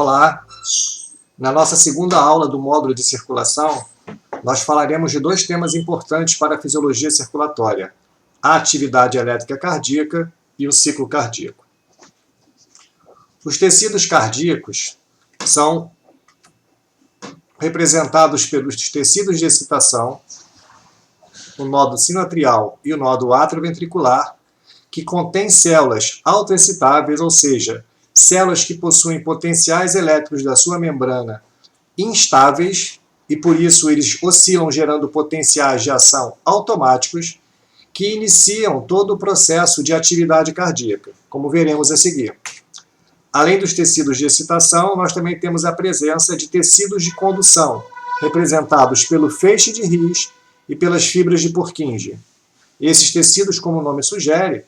Olá! Na nossa segunda aula do módulo de circulação, nós falaremos de dois temas importantes para a fisiologia circulatória: a atividade elétrica cardíaca e o ciclo cardíaco. Os tecidos cardíacos são representados pelos tecidos de excitação, o nódo sinoatrial e o nódo atrioventricular, que contém células autoexcitáveis, ou seja, células que possuem potenciais elétricos da sua membrana instáveis, e por isso eles oscilam gerando potenciais de ação automáticos, que iniciam todo o processo de atividade cardíaca, como veremos a seguir. Além dos tecidos de excitação, nós também temos a presença de tecidos de condução, representados pelo feixe de His e pelas fibras de Purkinje. Esses tecidos, como o nome sugere,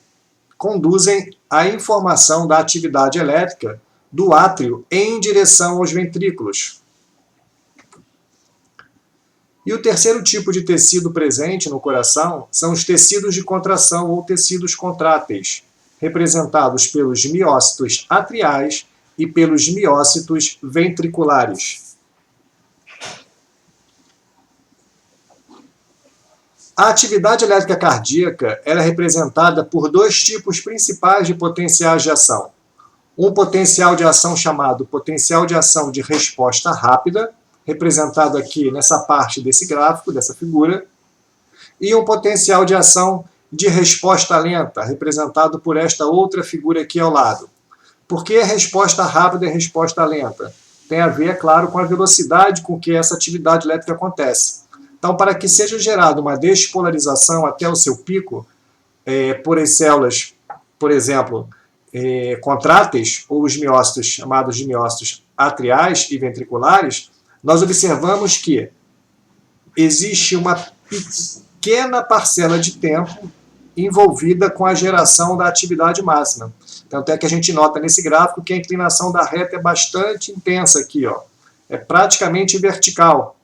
conduzem a informação da atividade elétrica do átrio em direção aos ventrículos. E o terceiro tipo de tecido presente no coração são os tecidos de contração ou tecidos contráteis, representados pelos miócitos atriais e pelos miócitos ventriculares. A atividade elétrica cardíaca ela é representada por dois tipos principais de potenciais de ação. Um potencial de ação chamado potencial de ação de resposta rápida, representado aqui nessa parte desse gráfico, dessa figura, e um potencial de ação de resposta lenta, representado por esta outra figura aqui ao lado. Por que resposta rápida e resposta lenta? Tem a ver, é claro, com a velocidade com que essa atividade elétrica acontece. Então, para que seja gerada uma despolarização até o seu pico, por as células, por exemplo, contráteis, ou os miócitos, chamados de miócitos atriais e ventriculares, nós observamos que existe uma pequena parcela de tempo envolvida com a geração da atividade máxima. Tanto é que a gente nota nesse gráfico que a inclinação da reta é bastante intensa aqui, ó. É praticamente vertical.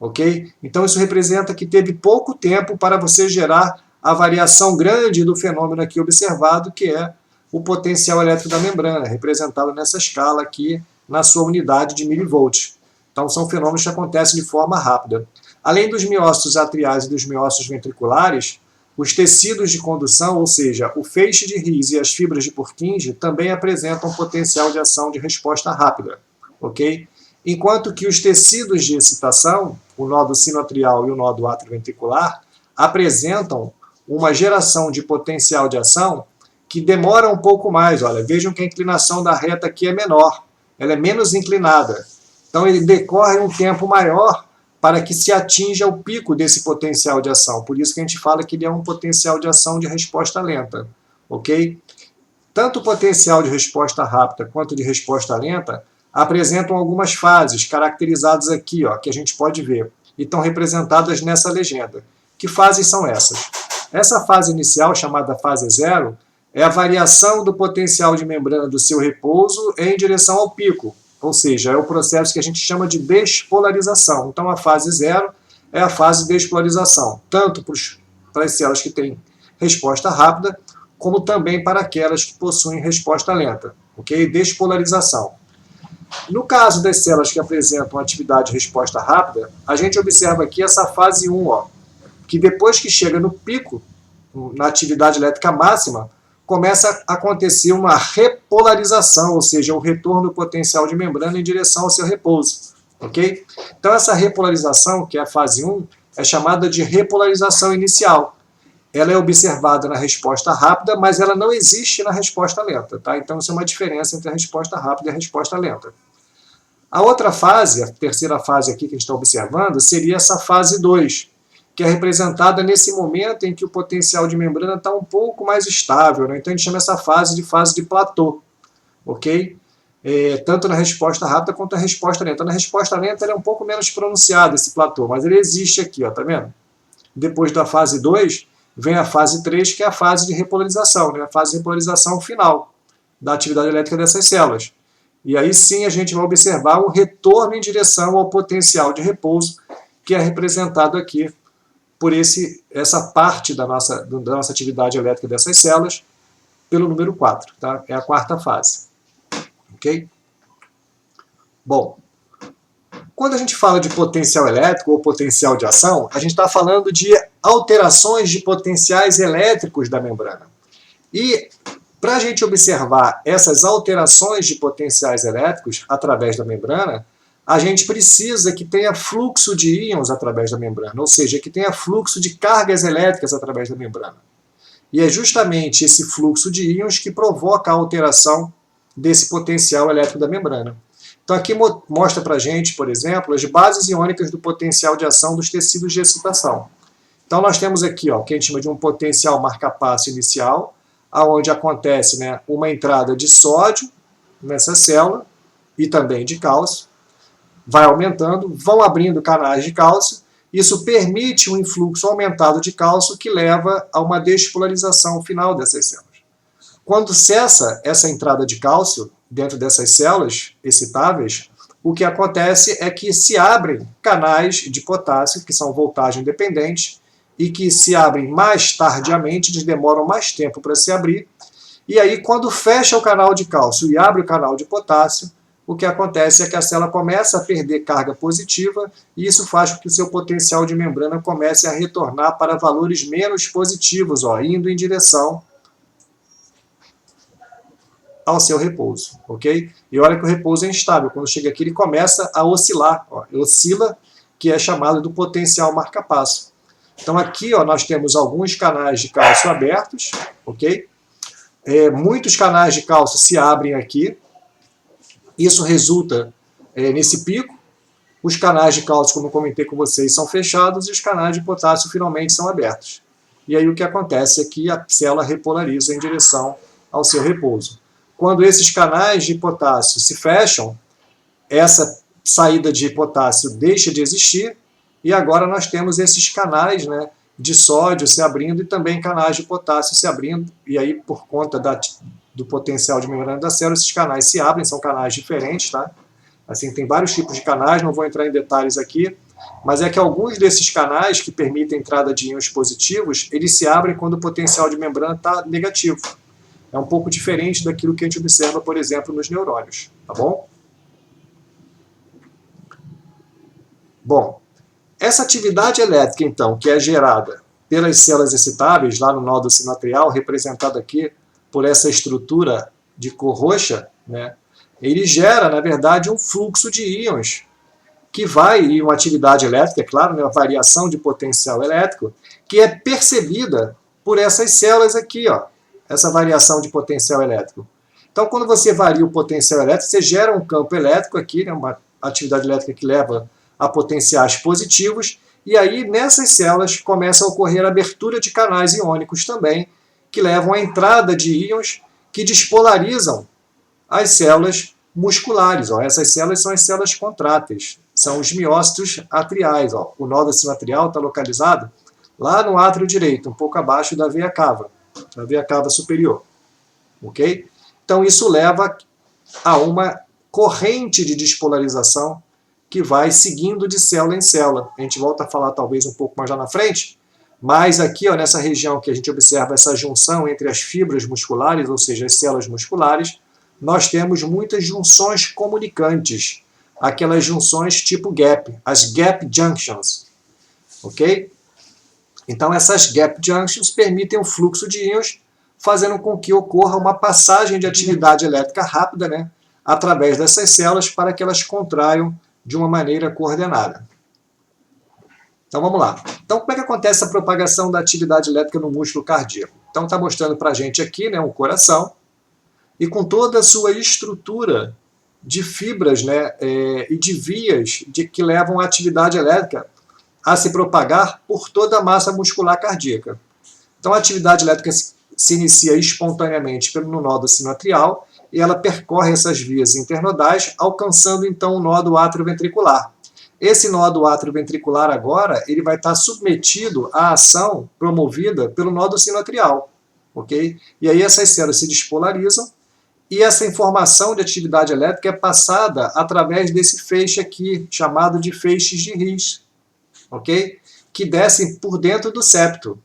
Ok? Então isso representa que teve pouco tempo para você gerar a variação grande do fenômeno aqui observado, que é o potencial elétrico da membrana, representado nessa escala aqui na sua unidade de milivolts. Então são fenômenos que acontecem de forma rápida. Além dos miócitos atriais e dos miócitos ventriculares, os tecidos de condução, ou seja, o feixe de His e as fibras de Purkinje, também apresentam potencial de ação de resposta rápida. Ok? Enquanto que os tecidos de excitação, o nódo sinoatrial e o nódo atrioventricular, apresentam uma geração de potencial de ação que demora um pouco mais. Olha, vejam que a inclinação da reta aqui é menor, ela é menos inclinada. Então ele decorre um tempo maior para que se atinja o pico desse potencial de ação. Por isso que a gente fala que ele é um potencial de ação de resposta lenta. Ok? Tanto o potencial de resposta rápida quanto de resposta lenta apresentam algumas fases, caracterizadas aqui, ó, que a gente pode ver, e estão representadas nessa legenda. Que fases são essas? Essa fase inicial, chamada fase 0, é a variação do potencial de membrana do seu repouso em direção ao pico, ou seja, é o processo que a gente chama de despolarização. Então a fase 0 é a fase de despolarização, tanto para as células que têm resposta rápida, como também para aquelas que possuem resposta lenta. Ok? Despolarização. No caso das células que apresentam atividade de resposta rápida, a gente observa aqui essa fase 1, ó, que depois que chega no pico, na atividade elétrica máxima, começa a acontecer uma repolarização, ou seja, o retorno do potencial de membrana em direção ao seu repouso. Ok? Então essa repolarização, que é a fase 1, é chamada de repolarização inicial. Ela é observada na resposta rápida, mas ela não existe na resposta lenta. Tá? Então isso é uma diferença entre a resposta rápida e a resposta lenta. A outra fase, a terceira fase aqui que a gente está observando, seria essa fase 2, que é representada nesse momento em que o potencial de membrana está um pouco mais estável. Né? Então a gente chama essa fase de platô. Ok? Tanto na resposta rápida quanto na resposta lenta. Na resposta lenta ele é um pouco menos pronunciado, esse platô, mas ele existe aqui, ó, tá vendo? Depois da fase 2, vem a fase 3, que é a fase de repolarização, né? A fase de repolarização final da atividade elétrica dessas células. E aí sim a gente vai observar um retorno em direção ao potencial de repouso, que é representado aqui por essa parte da nossa atividade elétrica dessas células, pelo número 4. Tá? É a quarta fase. Ok? Bom, quando a gente fala de potencial elétrico ou potencial de ação, a gente está falando de alterações de potenciais elétricos da membrana. E para a gente observar essas alterações de potenciais elétricos através da membrana, a gente precisa que tenha fluxo de íons através da membrana, ou seja, que tenha fluxo de cargas elétricas através da membrana. E é justamente esse fluxo de íons que provoca a alteração desse potencial elétrico da membrana. Então aqui mostra para a gente, por exemplo, as bases iônicas do potencial de ação dos tecidos de excitação. Então nós temos aqui o que a gente chama de um potencial marca-passo inicial, onde acontece uma entrada de sódio nessa célula e também de cálcio. Vai aumentando, vão abrindo canais de cálcio. Isso permite um influxo aumentado de cálcio que leva a uma despolarização final dessas células. Quando cessa essa entrada de cálcio dentro dessas células excitáveis, o que acontece é que se abrem canais de potássio, que são voltagem dependentes, e que se abrem mais tardiamente, eles demoram mais tempo para se abrir. E aí, quando fecha o canal de cálcio e abre o canal de potássio, o que acontece é que a célula começa a perder carga positiva e isso faz com que o seu potencial de membrana comece a retornar para valores menos positivos, indo em direção ao seu repouso, ok? E olha que o repouso é instável. Quando chega aqui, ele começa a oscilar. Oscila, que é chamado do potencial marca-passo. Então aqui nós temos alguns canais de cálcio abertos, ok? Muitos canais de cálcio se abrem aqui. Isso resulta nesse pico. Os canais de cálcio, como eu comentei com vocês, são fechados e os canais de potássio finalmente são abertos. E aí o que acontece é que a célula repolariza em direção ao seu repouso. Quando esses canais de potássio se fecham, essa saída de potássio deixa de existir e agora nós temos esses canais de sódio se abrindo e também canais de potássio se abrindo. E aí, por conta do potencial de membrana da célula, esses canais se abrem, são canais diferentes, tá? Assim, tem vários tipos de canais, não vou entrar em detalhes aqui, mas é que alguns desses canais que permitem a entrada de íons positivos, eles se abrem quando o potencial de membrana está negativo. É um pouco diferente daquilo que a gente observa, por exemplo, nos neurônios, tá bom? Bom, essa atividade elétrica, então, que é gerada pelas células excitáveis, lá no nódulo sinoatrial, representado aqui por essa estrutura de cor roxa, ele gera, na verdade, um fluxo de íons, que vai, e uma atividade elétrica, é claro, uma variação de potencial elétrico, que é percebida por essas células aqui, essa variação de potencial elétrico. Então, quando você varia o potencial elétrico, você gera um campo elétrico aqui, uma atividade elétrica que leva a potenciais positivos, e aí nessas células começa a ocorrer a abertura de canais iônicos também, que levam à entrada de íons que despolarizam as células musculares. Essas células são as células contráteis, são os miócitos atriais. O nódulo sinoatrial está localizado lá no átrio direito, um pouco abaixo da veia cava. A veia cava superior, ok? Então isso leva a uma corrente de despolarização que vai seguindo de célula em célula. A gente volta a falar talvez um pouco mais lá na frente, mas aqui nessa região que a gente observa essa junção entre as fibras musculares, ou seja, as células musculares, nós temos muitas junções comunicantes, aquelas junções tipo gap, as gap junctions, ok? Então, essas gap junctions permitem o fluxo de íons, fazendo com que ocorra uma passagem de atividade elétrica rápida, através dessas células, para que elas contraiam de uma maneira coordenada. Então, vamos lá. Então, como é que acontece a propagação da atividade elétrica no músculo cardíaco? Então, está mostrando para a gente aqui um coração, e com toda a sua estrutura de fibras e de vias que levam a atividade elétrica a se propagar por toda a massa muscular cardíaca. Então, a atividade elétrica se inicia espontaneamente no nódulo sinoatrial e ela percorre essas vias internodais, alcançando então o nódulo atrioventricular. Esse nódulo atrioventricular agora ele vai estar submetido à ação promovida pelo nódulo sinoatrial, ok? E aí essas células se despolarizam e essa informação de atividade elétrica é passada através desse feixe aqui, chamado de feixes de His, ok? Que descem por dentro do septo,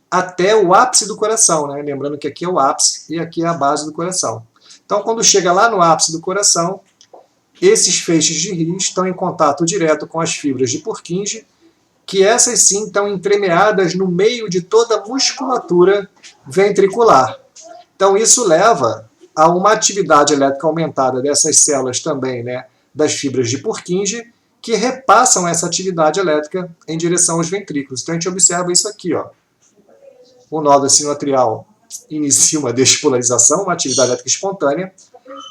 até o ápice do coração, Lembrando que aqui é o ápice e aqui é a base do coração. Então, quando chega lá no ápice do coração, Esses feixes de His estão em contato direto com as fibras de Purkinje, que essas sim estão entremeadas no meio de toda a musculatura ventricular. Então isso leva a uma atividade elétrica aumentada dessas células também, né, das fibras de Purkinje, que repassam essa atividade elétrica em direção aos ventrículos. Então a gente observa isso aqui, ó. O nódulo sinoatrial inicia uma despolarização, uma atividade elétrica espontânea.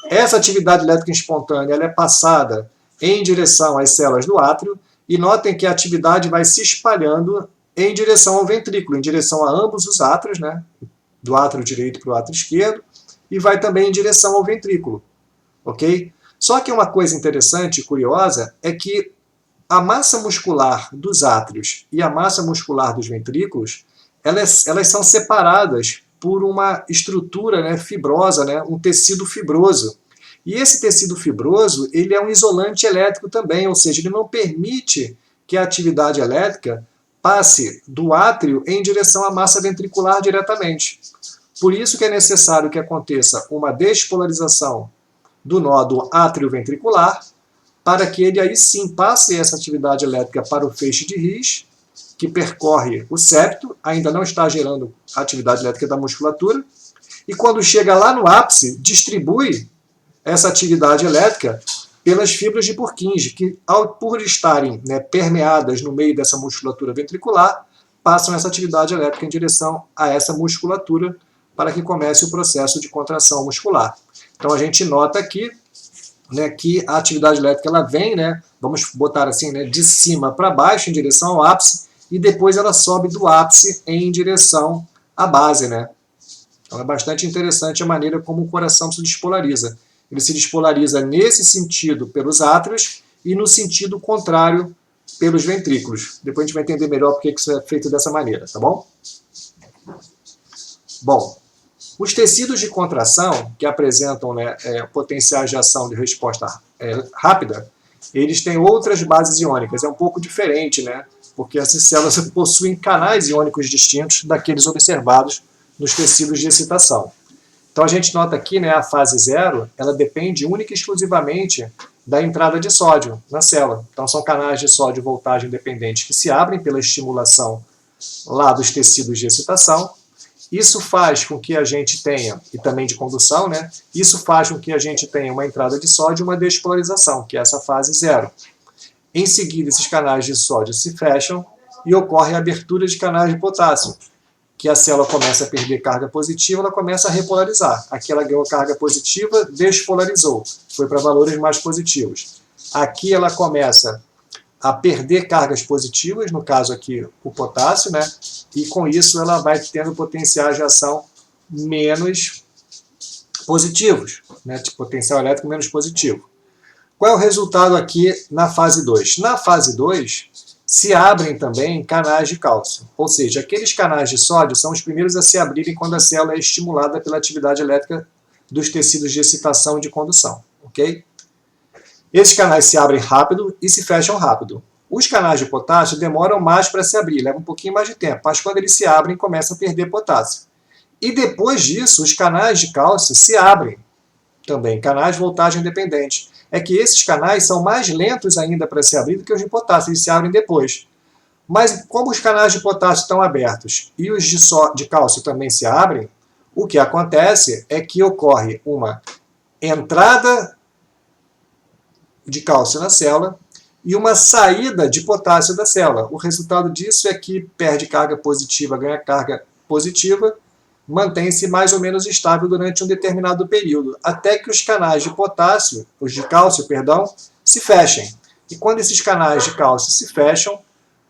Essa atividade elétrica espontânea ela é passada em direção às células do átrio, e notem que a atividade vai se espalhando em direção ao ventrículo, em direção a ambos os átrios, né? Do átrio direito para o átrio esquerdo, e vai também em direção ao ventrículo, ok? Só que uma coisa interessante e curiosa é que a massa muscular dos átrios e a massa muscular dos ventrículos, elas são separadas por uma estrutura, né, fibrosa, né, um tecido fibroso. E esse tecido fibroso, ele é um isolante elétrico também, ou seja, ele não permite que a atividade elétrica passe do átrio em direção à massa ventricular diretamente. Por isso que é necessário que aconteça uma despolarização do nódulo átrio-ventricular, para que ele aí sim passe essa atividade elétrica para o feixe de His, que percorre o septo, ainda não está gerando atividade elétrica da musculatura, e quando chega lá no ápice, distribui essa atividade elétrica pelas fibras de Purkinje, que, por estarem, né, permeadas no meio dessa musculatura ventricular, passam essa atividade elétrica em direção a essa musculatura para que comece o processo de contração muscular. Então a gente nota aqui, né, que a atividade elétrica ela vem, né, vamos botar assim, né, de cima para baixo em direção ao ápice, e depois ela sobe do ápice em direção à base, né? Então é bastante interessante a maneira como o coração se despolariza. Ele se despolariza nesse sentido pelos átrios e no sentido contrário pelos ventrículos. Depois a gente vai entender melhor porque isso é feito dessa maneira, tá bom? Bom, os tecidos de contração, que apresentam, né, potenciais de ação de resposta rápida, eles têm outras bases iônicas. É um pouco diferente, né? Porque essas células possuem canais iônicos distintos daqueles observados nos tecidos de excitação. Então a gente nota aqui, né, a fase 0, ela depende única e exclusivamente da entrada de sódio na célula. Então são canais de sódio voltagem dependentes que se abrem pela estimulação lá dos tecidos de excitação. Isso faz com que a gente tenha, e também de condução, né, isso faz com que a gente tenha uma entrada de sódio e uma despolarização, que é essa fase 0. Em seguida, esses canais de sódio se fecham e ocorre a abertura de canais de potássio, que a célula começa a perder carga positiva, ela começa a repolarizar. Aqui ela ganhou carga positiva, despolarizou, foi para valores mais positivos. Aqui ela começa a perder cargas positivas, no caso aqui o potássio, né? E com isso ela vai tendo potenciais de ação menos positivos, né? De potencial elétrico menos positivo. Qual é o resultado aqui na fase 2? Na fase 2, se abrem também canais de cálcio, ou seja, aqueles canais de sódio são os primeiros a se abrirem quando a célula é estimulada pela atividade elétrica dos tecidos de excitação e de condução, ok? Esses canais se abrem rápido e se fecham rápido. Os canais de potássio demoram mais para se abrir, levam um pouquinho mais de tempo, mas quando eles se abrem, começam a perder potássio. E depois disso, os canais de cálcio se abrem também, canais de voltagem dependente. É que esses canais são mais lentos ainda para se abrir do que os de potássio, eles se abrem depois. Mas como os canais de potássio estão abertos e os de cálcio também se abrem, o que acontece é que ocorre uma entrada de cálcio na célula e uma saída de potássio da célula. O resultado disso é que perde carga positiva, ganha carga positiva, mantém-se mais ou menos estável durante um determinado período, até que os canais de potássio, os de cálcio, perdão, se fechem. E quando esses canais de cálcio se fecham,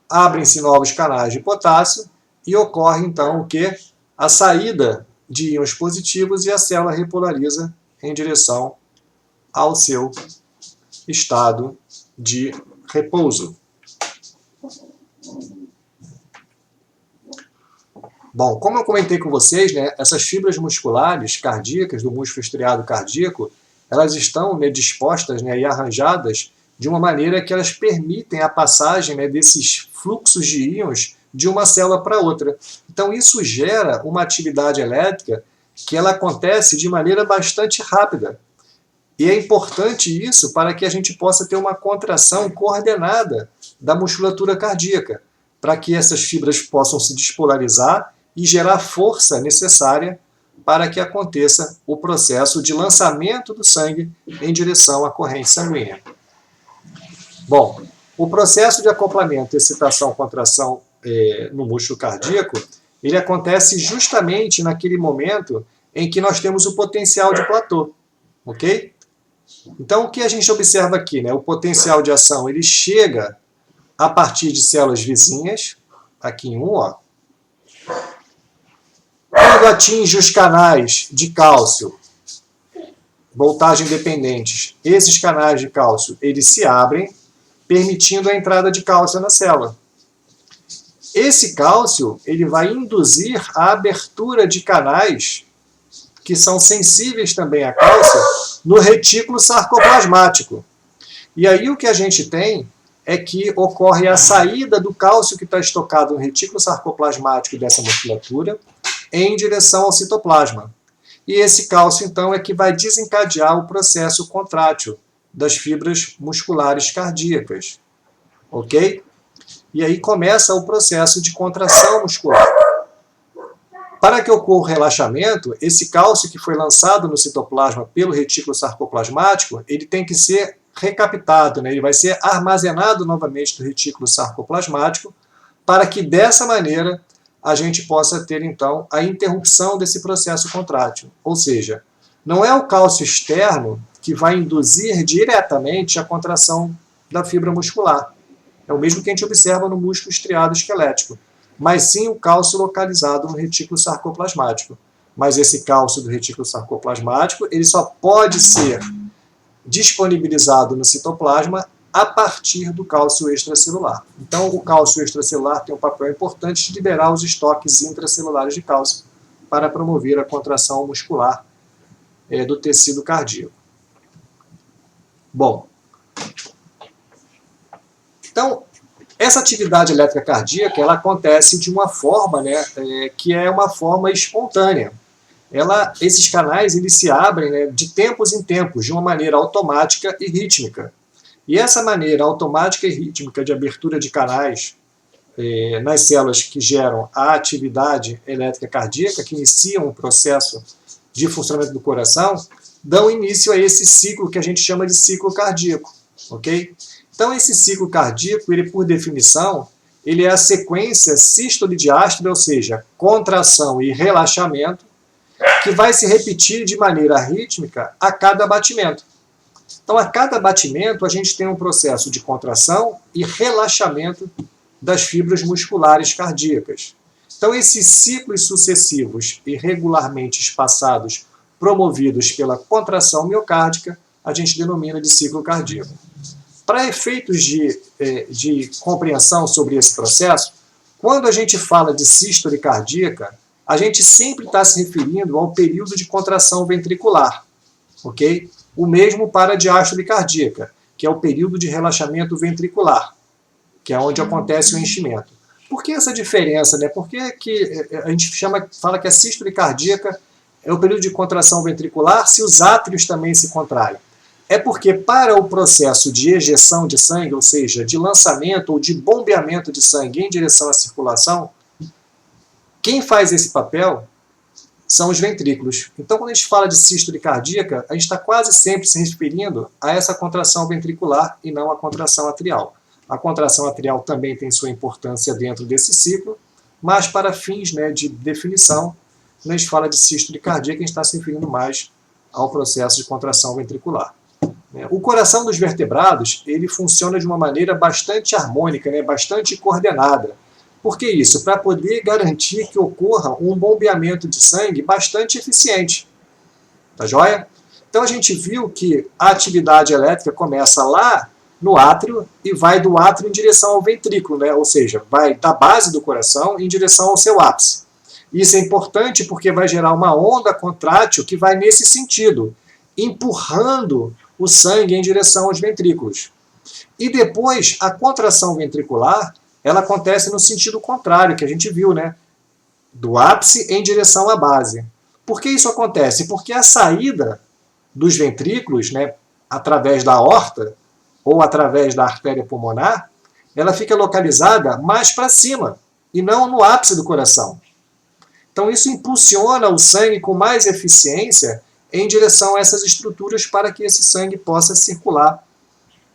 abrem-se novos canais de potássio e ocorre então o quê? A saída de íons positivos e a célula repolariza em direção ao seu estado de repouso. Bom, como eu comentei com vocês, né, essas fibras musculares cardíacas do músculo estriado cardíaco, elas estão, né, dispostas, né, e arranjadas de uma maneira que elas permitem a passagem, né, desses fluxos de íons de uma célula para outra. Então isso gera uma atividade elétrica que ela acontece de maneira bastante rápida. E é importante isso para que a gente possa ter uma contração coordenada da musculatura cardíaca, para que essas fibras possam se despolarizar e gerar a força necessária para que aconteça o processo de lançamento do sangue em direção à corrente sanguínea. Bom, o processo de acoplamento, excitação, contração no músculo cardíaco, ele acontece justamente naquele momento em que nós temos o potencial de platô, ok? Então, o que a gente observa aqui, né? O potencial de ação, ele chega a partir de células vizinhas, aqui em 1, ó. Quando atinge os canais de cálcio, voltagem dependentes, esses canais de cálcio, eles se abrem, permitindo a entrada de cálcio na célula. Esse cálcio, ele vai induzir a abertura de canais que são sensíveis também a cálcio no retículo sarcoplasmático. E aí o que a gente tem é que ocorre a saída do cálcio que está estocado no retículo sarcoplasmático dessa musculatura em direção ao citoplasma. E esse cálcio, então, é que vai desencadear o processo contrátil das fibras musculares cardíacas. Ok? E aí começa o processo de contração muscular. Para que ocorra o relaxamento, esse cálcio que foi lançado no citoplasma pelo retículo sarcoplasmático, ele tem que ser recaptado, né? Ele vai ser armazenado novamente no retículo sarcoplasmático, para que dessa maneira a gente possa ter então a interrupção desse processo contrátil. Ou seja, não é o cálcio externo que vai induzir diretamente a contração da fibra muscular. É o mesmo que a gente observa no músculo estriado esquelético, mas sim o cálcio localizado no retículo sarcoplasmático. Mas esse cálcio do retículo sarcoplasmático, ele só pode ser disponibilizado no citoplasma a partir do cálcio extracelular. Então, o cálcio extracelular tem um papel importante de liberar os estoques intracelulares de cálcio para promover a contração muscular do tecido cardíaco. Bom, então, essa atividade elétrica cardíaca, ela acontece de uma forma, né, que é uma forma espontânea. Esses canais eles se abrem, né, de tempos em tempos, de uma maneira automática e rítmica. E essa maneira automática e rítmica de abertura de canais nas células que geram a atividade elétrica cardíaca, que iniciam o processo de funcionamento do coração, dão início a esse ciclo que a gente chama de ciclo cardíaco. Ok? Então, esse ciclo cardíaco, ele, por definição, ele é a sequência sístole-diástole, ou seja, contração e relaxamento, que vai se repetir de maneira rítmica a cada batimento. Então, a cada batimento, a gente tem um processo de contração e relaxamento das fibras musculares cardíacas. Então, esses ciclos sucessivos e regularmente espaçados, promovidos pela contração miocárdica, a gente denomina de ciclo cardíaco. Para efeitos de compreensão sobre esse processo, quando a gente fala de sístole cardíaca, a gente sempre está se referindo ao período de contração ventricular, ok? O mesmo para a diástole cardíaca, que é o período de relaxamento ventricular, que é onde acontece o enchimento. Por que essa diferença, né? Por que a gente fala que a sístole cardíaca é o período de contração ventricular se os átrios também se contraem? É porque para o processo de ejeção de sangue, ou seja, de lançamento ou de bombeamento de sangue em direção à circulação, quem faz esse papel são os ventrículos. Então, quando a gente fala de sístole cardíaca, a gente está quase sempre se referindo a essa contração ventricular e não à contração atrial. A contração atrial também tem sua importância dentro desse ciclo, mas para fins, né, de definição, quando a gente fala de sístole cardíaca, a gente está se referindo mais ao processo de contração ventricular. O coração dos vertebrados, ele funciona de uma maneira bastante harmônica, né, bastante coordenada. Por que isso? Para poder garantir que ocorra um bombeamento de sangue bastante eficiente. Tá joia? Então a gente viu que a atividade elétrica começa lá no átrio e vai do átrio em direção ao ventrículo, né? Ou seja, vai da base do coração em direção ao seu ápice. Isso é importante porque vai gerar uma onda contrátil que vai nesse sentido, empurrando o sangue em direção aos ventrículos. E depois, a contração ventricular, ela acontece no sentido contrário, que a gente viu, né? Do ápice em direção à base. Por que isso acontece? Porque a saída dos ventrículos, né, através da aorta ou através da artéria pulmonar, ela fica localizada mais para cima e não no ápice do coração. Então isso impulsiona o sangue com mais eficiência em direção a essas estruturas para que esse sangue possa circular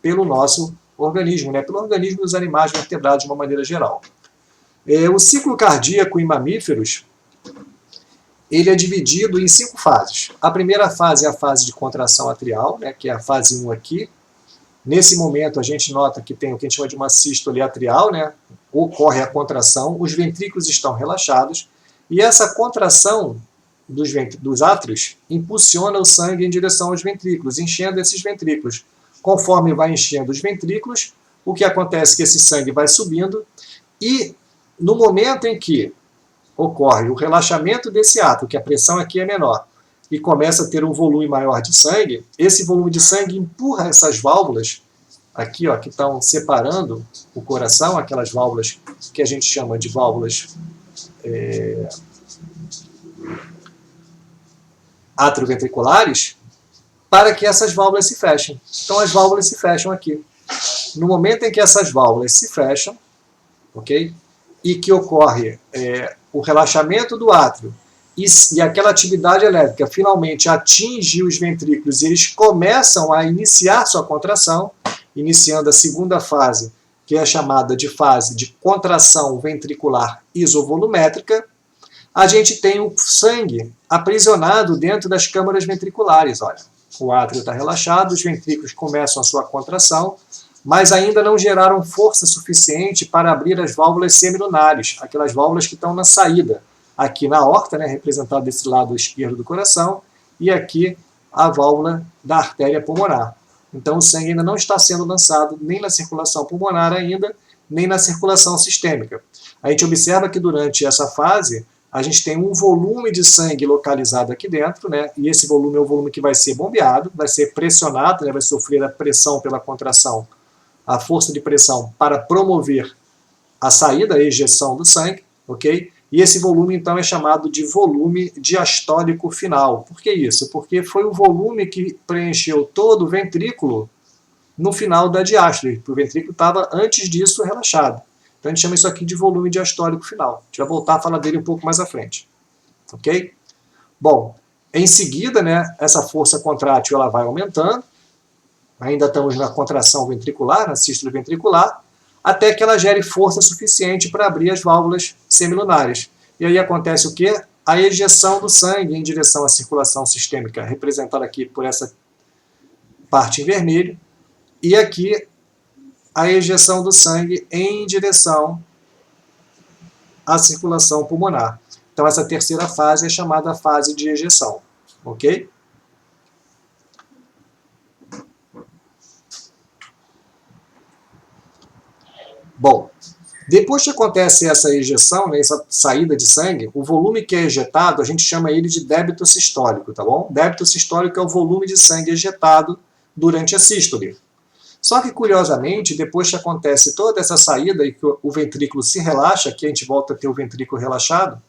pelo nosso organismo, né, pelo organismo dos animais vertebrados de uma maneira geral. O ciclo cardíaco em mamíferos, ele é dividido em 5 fases. A primeira fase é a fase de contração atrial, né, que é a fase 1 aqui. Nesse momento a gente nota que tem o que a gente chama de uma sístole atrial, né, ocorre a contração, os ventrículos estão relaxados, e essa contração dos átrios impulsiona o sangue em direção aos ventrículos, enchendo esses ventrículos. Conforme vai enchendo os ventrículos, o que acontece é que esse sangue vai subindo, e no momento em que ocorre o relaxamento desse átrio, que a pressão aqui é menor, e começa a ter um volume maior de sangue, esse volume de sangue empurra essas válvulas, aqui ó, que estão separando o coração, aquelas válvulas que a gente chama de válvulas atrioventriculares, para que essas válvulas se fechem. Então as válvulas se fecham aqui. No momento em que essas válvulas se fecham, ok? E que ocorre o relaxamento do átrio e aquela atividade elétrica finalmente atinge os ventrículos e eles começam a iniciar sua contração, iniciando a segunda fase, que é chamada de fase de contração ventricular isovolumétrica, a gente tem o sangue aprisionado dentro das câmaras ventriculares. Olha, o átrio está relaxado, os ventrículos começam a sua contração, mas ainda não geraram força suficiente para abrir as válvulas semilunares, aquelas válvulas que estão na saída. Aqui na aorta, né, representada desse lado esquerdo do coração, e aqui a válvula da artéria pulmonar. Então o sangue ainda não está sendo lançado nem na circulação pulmonar ainda, nem na circulação sistêmica. A gente observa que durante essa fase, a gente tem um volume de sangue localizado aqui dentro, né, e esse volume é o volume que vai ser bombeado, vai ser pressionado, né, vai sofrer a pressão pela contração, a força de pressão para promover a saída, a ejeção do sangue, ok? E esse volume, então, é chamado de volume diastólico final. Por que isso? Porque foi o volume que preencheu todo o ventrículo no final da diástole, porque o ventrículo estava, antes disso, relaxado. Então, a gente chama isso aqui de volume diastólico final. A gente vai voltar a falar dele um pouco mais à frente. Ok? Bom, em seguida, né, essa força contrátil ela vai aumentando, ainda estamos na contração ventricular, na sístole ventricular, até que ela gere força suficiente para abrir as válvulas semilunares. E aí acontece o quê? A ejeção do sangue em direção à circulação sistêmica, representada aqui por essa parte em vermelho, e aqui a ejeção do sangue em direção à circulação pulmonar. Então essa terceira fase é chamada fase de ejeção, ok? Bom, depois que acontece essa ejeção, né, essa saída de sangue, o volume que é ejetado, a gente chama ele de débito sistólico, tá bom? Débito sistólico é o volume de sangue ejetado durante a sístole. Só que, curiosamente, depois que acontece toda essa saída e que o ventrículo se relaxa, aqui a gente volta a ter o ventrículo relaxado,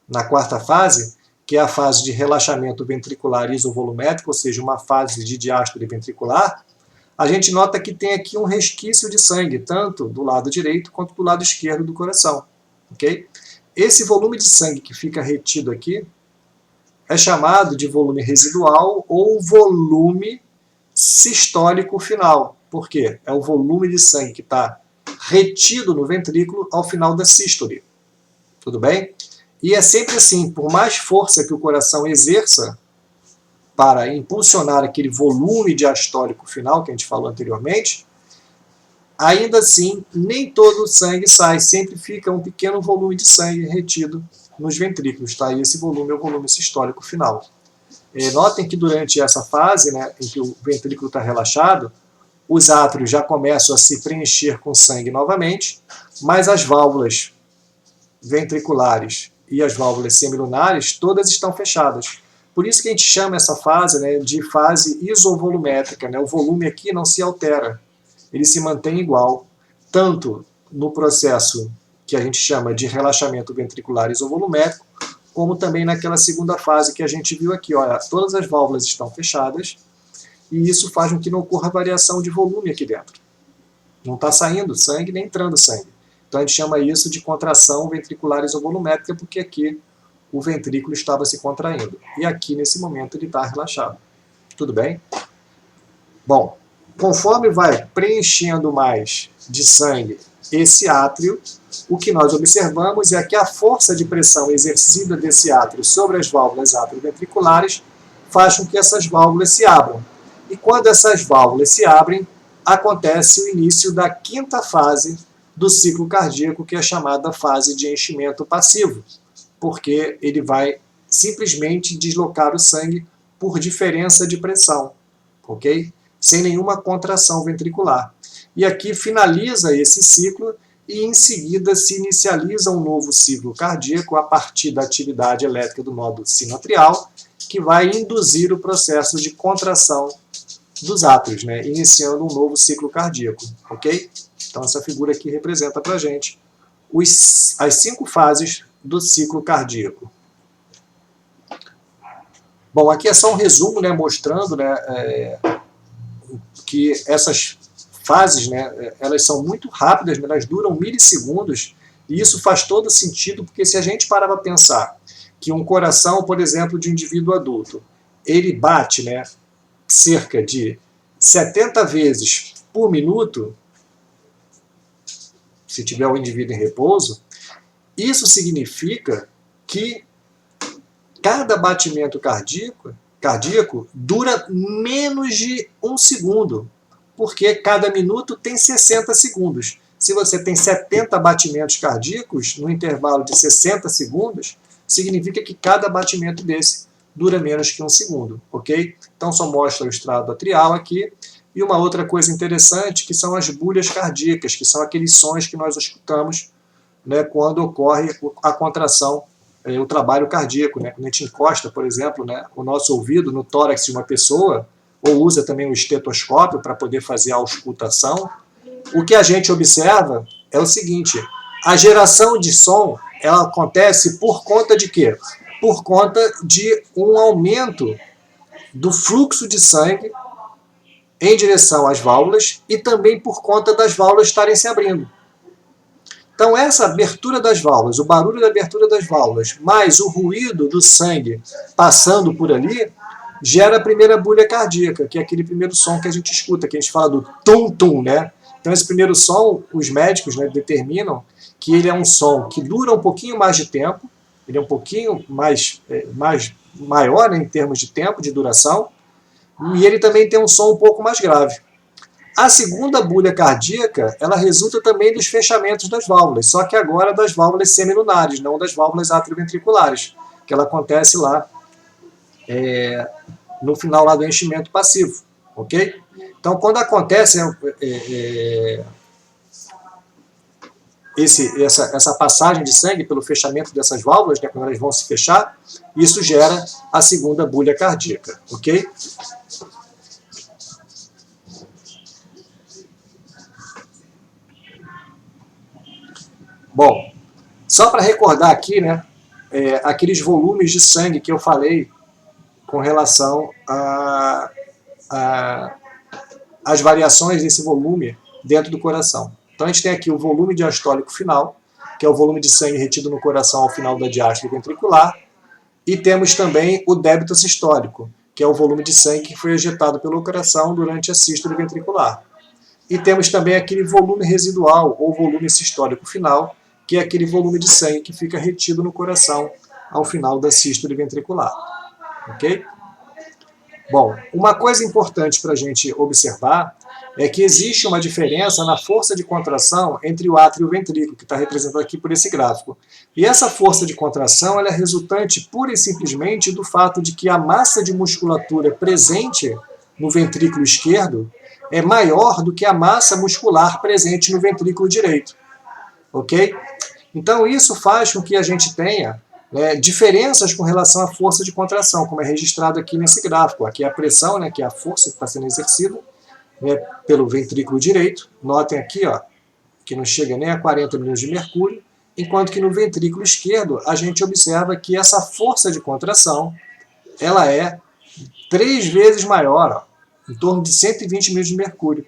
na quarta fase, que é a fase de relaxamento ventricular isovolumétrico, ou seja, uma fase de diástole ventricular, a gente nota que tem aqui um resquício de sangue, tanto do lado direito quanto do lado esquerdo do coração. Okay? Esse volume de sangue que fica retido aqui é chamado de volume residual ou volume sistólico final. Por quê? É o volume de sangue que está retido no ventrículo ao final da sístole. Tudo bem? E é sempre assim, por mais força que o coração exerça para impulsionar aquele volume diastólico final que a gente falou anteriormente, ainda assim, nem todo o sangue sai, sempre fica um pequeno volume de sangue retido nos ventrículos, tá? E esse volume é o volume sistólico final. Notem que durante essa fase, né, em que o ventrículo está relaxado, os átrios já começam a se preencher com sangue novamente, mas as válvulas ventriculares e as válvulas semilunares todas estão fechadas. Por isso que a gente chama essa fase, né, de fase isovolumétrica, né? O volume aqui não se altera, ele se mantém igual, tanto no processo que a gente chama de relaxamento ventricular isovolumétrico, como também naquela segunda fase que a gente viu aqui. Olha, todas as válvulas estão fechadas e isso faz com que não ocorra variação de volume aqui dentro. Não está saindo sangue nem entrando sangue. Então a gente chama isso de contração ventricular isovolumétrica, porque aqui o ventrículo estava se contraindo. E aqui, nesse momento, ele está relaxado. Tudo bem? Bom, conforme vai preenchendo mais de sangue esse átrio, o que nós observamos é que a força de pressão exercida desse átrio sobre as válvulas atrioventriculares faz com que essas válvulas se abram. E quando essas válvulas se abrem, acontece o início da quinta fase do ciclo cardíaco, que é chamada fase de enchimento passivo, porque ele vai simplesmente deslocar o sangue por diferença de pressão, ok? Sem nenhuma contração ventricular. E aqui finaliza esse ciclo e em seguida se inicializa um novo ciclo cardíaco a partir da atividade elétrica do nódulo sinoatrial, que vai induzir o processo de contração dos átrios, né? Iniciando um novo ciclo cardíaco, ok? Então essa figura aqui representa para a gente as 5 fases do ciclo cardíaco. Bom, aqui é só um resumo, né, mostrando, né, que essas fases, né, elas são muito rápidas, né, elas duram milissegundos, e isso faz todo sentido, porque se a gente parar para pensar que um coração, por exemplo, de um indivíduo adulto, ele bate, né, cerca de 70 vezes por minuto, se tiver o indivíduo em repouso, isso significa que cada batimento cardíaco dura menos de 1 segundo, porque cada minuto tem 60 segundos. Se você tem 70 batimentos cardíacos no intervalo de 60 segundos, significa que cada batimento desse dura menos que 1 segundo, ok? Então só mostra o estrado atrial aqui. E uma outra coisa interessante, que são as bulhas cardíacas, que são aqueles sons que nós escutamos, né, quando ocorre a contração, o trabalho cardíaco, né? Quando a gente encosta, por exemplo, né, o nosso ouvido no tórax de uma pessoa, ou usa também o estetoscópio para poder fazer a auscultação, o que a gente observa é o seguinte: a geração de som, ela acontece por conta de quê? Por conta de um aumento do fluxo de sangue em direção às válvulas e também por conta das válvulas estarem se abrindo. Então essa abertura das válvulas, o barulho da abertura das válvulas, mais o ruído do sangue passando por ali, gera a primeira bulha cardíaca, que é aquele primeiro som que a gente escuta, que a gente fala do tum-tum, né? Então esse primeiro som, os médicos, né, determinam que ele é um som que dura um pouquinho mais de tempo, ele é um pouquinho mais maior, né, em termos de tempo de duração, e ele também tem um som um pouco mais grave. A segunda bulha cardíaca, ela resulta também dos fechamentos das válvulas, só que agora das válvulas semilunares, não das válvulas atrioventriculares, que ela acontece lá no final lá do enchimento passivo, ok? Então, quando acontece essa passagem de sangue pelo fechamento dessas válvulas, né, quando elas vão se fechar, isso gera a segunda bulha cardíaca, ok? Bom, só para recordar aqui, né, aqueles volumes de sangue que eu falei com relação às variações desse volume dentro do coração. Então a gente tem aqui o volume diastólico final, que é o volume de sangue retido no coração ao final da diástole ventricular, e temos também o débito sistólico, que é o volume de sangue que foi ejetado pelo coração durante a sístole ventricular. E temos também aquele volume residual, ou volume sistólico final, que é aquele volume de sangue que fica retido no coração ao final da sístole ventricular. Ok? Bom, uma coisa importante para a gente observar é que existe uma diferença na força de contração entre o átrio e o ventrículo, que está representado aqui por esse gráfico. E essa força de contração ela é resultante pura e simplesmente do fato de que a massa de musculatura presente no ventrículo esquerdo é maior do que a massa muscular presente no ventrículo direito. Ok? Então isso faz com que a gente tenha diferenças com relação à força de contração, como é registrado aqui nesse gráfico. Aqui é a pressão, né, que é a força que está sendo exercida pelo ventrículo direito. Notem aqui, ó, que não chega nem a 40 milhões de mercúrio. enquanto que no ventrículo esquerdo a gente observa que essa força de contração ela é 3 vezes maior, ó, em torno de 120 milhas de mercúrio.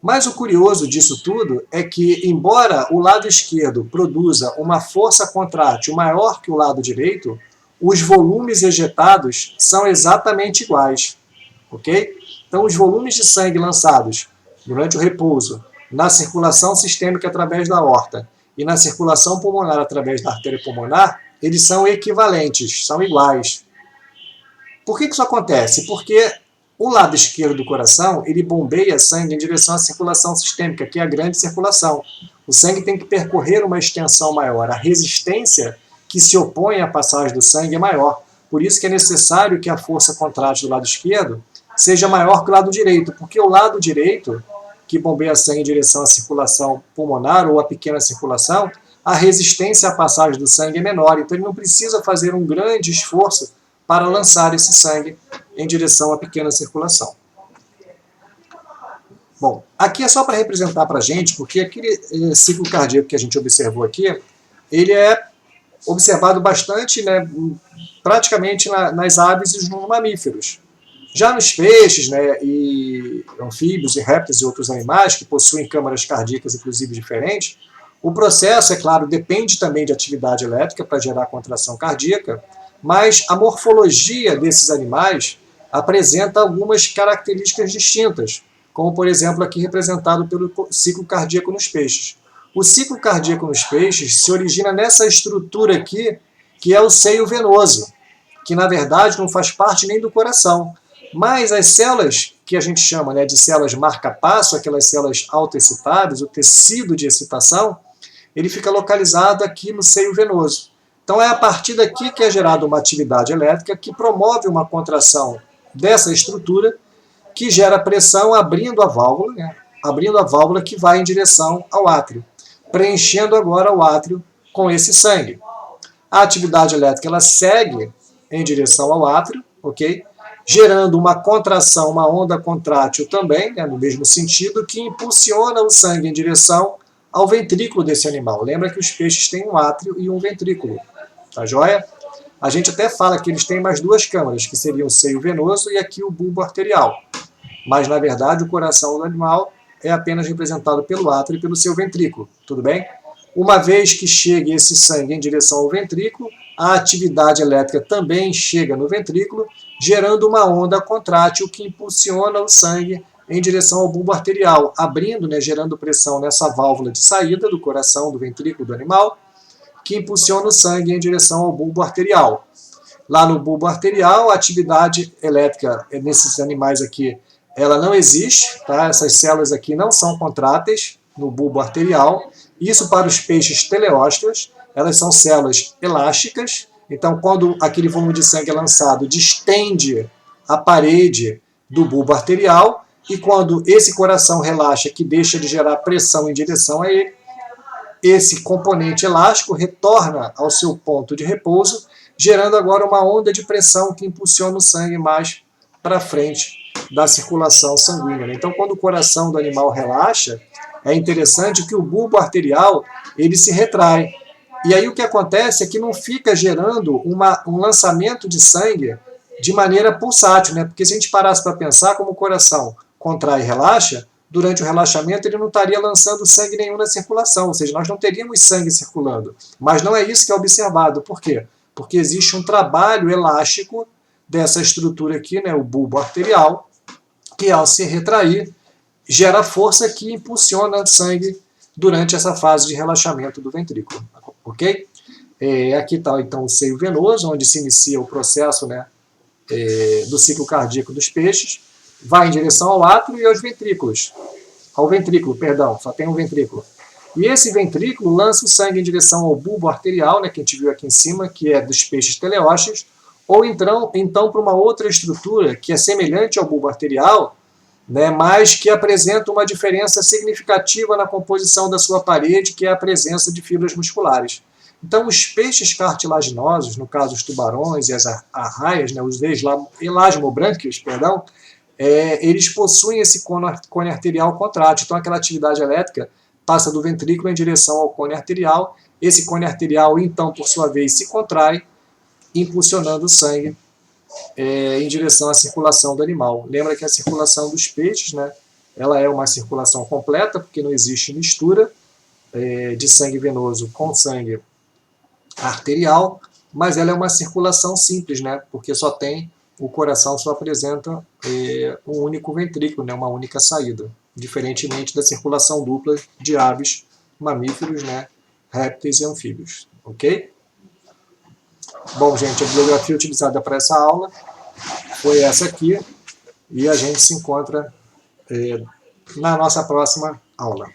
Mas o curioso disso tudo é que, embora o lado esquerdo produza uma força contrátil maior que o lado direito, os volumes ejetados são exatamente iguais, ok? Então, os volumes de sangue lançados durante o repouso, na circulação sistêmica através da aorta e na circulação pulmonar através da artéria pulmonar, eles são equivalentes, são iguais. Por que isso acontece? Porque o lado esquerdo do coração, ele bombeia sangue em direção à circulação sistêmica, que é a grande circulação. O sangue tem que percorrer uma extensão maior. A resistência que se opõe à passagem do sangue é maior. Por isso que é necessário que a força contrátil do lado esquerdo seja maior que o lado direito, porque o lado direito, que bombeia sangue em direção à circulação pulmonar ou à pequena circulação, a resistência à passagem do sangue é menor. Então ele não precisa fazer um grande esforço para lançar esse sangue em direção à pequena circulação. Bom, aqui é só para representar para a gente, porque aquele ciclo cardíaco que a gente observou aqui, ele é observado bastante, né, praticamente nas aves e nos mamíferos. Já nos peixes, né, e anfíbios e répteis e outros animais que possuem câmaras cardíacas, inclusive, diferentes, o processo, é claro, depende também de atividade elétrica para gerar contração cardíaca, mas a morfologia desses animais apresenta algumas características distintas, como, por exemplo, aqui representado pelo ciclo cardíaco nos peixes. O ciclo cardíaco nos peixes se origina nessa estrutura aqui, que é o seio venoso, que, na verdade, não faz parte nem do coração. Mas as células, que a gente chama, né, de células marca-passo, aquelas células autoexcitáveis, o tecido de excitação, ele fica localizado aqui no seio venoso. Então é a partir daqui que é gerada uma atividade elétrica que promove uma contração dessa estrutura que gera pressão abrindo a válvula, né? Abrindo a válvula que vai em direção ao átrio, preenchendo agora o átrio com esse sangue. A atividade elétrica ela segue em direção ao átrio, ok? Gerando uma contração, uma onda contrátil também, né, no mesmo sentido, que impulsiona o sangue em direção ao ventrículo desse animal. Lembra que os peixes têm um átrio e um ventrículo. Tá joia? A gente até fala que eles têm mais duas câmaras, que seriam o seio venoso e aqui o bulbo arterial. Mas, na verdade, o coração do animal é apenas representado pelo átrio e pelo seu ventrículo. Tudo bem? Uma vez que chegue esse sangue em direção ao ventrículo, a atividade elétrica também chega no ventrículo, gerando uma onda contrátil que impulsiona o sangue em direção ao bulbo arterial, abrindo, né, gerando pressão nessa válvula de saída do coração, do ventrículo do animal, que impulsiona o sangue em direção ao bulbo arterial. Lá no bulbo arterial, a atividade elétrica nesses animais aqui, ela não existe, tá? Essas células aqui não são contráteis no bulbo arterial. Isso para os peixes teleósteos, elas são células elásticas, então quando aquele volume de sangue é lançado, distende a parede do bulbo arterial, e quando esse coração relaxa, que deixa de gerar pressão em direção a ele, esse componente elástico retorna ao seu ponto de repouso, gerando agora uma onda de pressão que impulsiona o sangue mais para frente da circulação sanguínea. Então, quando o coração do animal relaxa, é interessante que o bulbo arterial ele se retrai. E aí o que acontece é que não fica gerando um lançamento de sangue de maneira pulsátil, né? Porque se a gente parasse para pensar como o coração contrai e relaxa, durante o relaxamento ele não estaria lançando sangue nenhum na circulação, ou seja, nós não teríamos sangue circulando. Mas não é isso que é observado. Por quê? Porque existe um trabalho elástico dessa estrutura aqui, né, o bulbo arterial, que ao se retrair, gera força que impulsiona o sangue durante essa fase de relaxamento do ventrículo. Ok? Aqui está então o seio venoso, onde se inicia o processo, né, do ciclo cardíaco dos peixes, vai em direção ao átrio e aos ventrículos. Ao ventrículo, perdão, só tem um ventrículo. E esse ventrículo lança o sangue em direção ao bulbo arterial, né, que a gente viu aqui em cima, que é dos peixes teleósteos, ou então para uma outra estrutura que é semelhante ao bulbo arterial, né, mas que apresenta uma diferença significativa na composição da sua parede, que é a presença de fibras musculares. Então, os peixes cartilaginosos, no caso os tubarões e as arraias, né, os elasmobrânquios, eles possuem esse cone arterial contrátil. Então, aquela atividade elétrica passa do ventrículo em direção ao cone arterial. Esse cone arterial, então, por sua vez, se contrai, impulsionando o sangue em direção à circulação do animal. Lembra que a circulação dos peixes, né, ela é uma circulação completa, porque não existe mistura de sangue venoso com sangue arterial, mas ela é uma circulação simples, né, porque o coração só apresenta um único ventrículo, né, uma única saída, diferentemente da circulação dupla de aves, mamíferos, né, répteis e anfíbios, ok? Bom, gente, a bibliografia utilizada para essa aula foi essa aqui, e a gente se encontra na nossa próxima aula.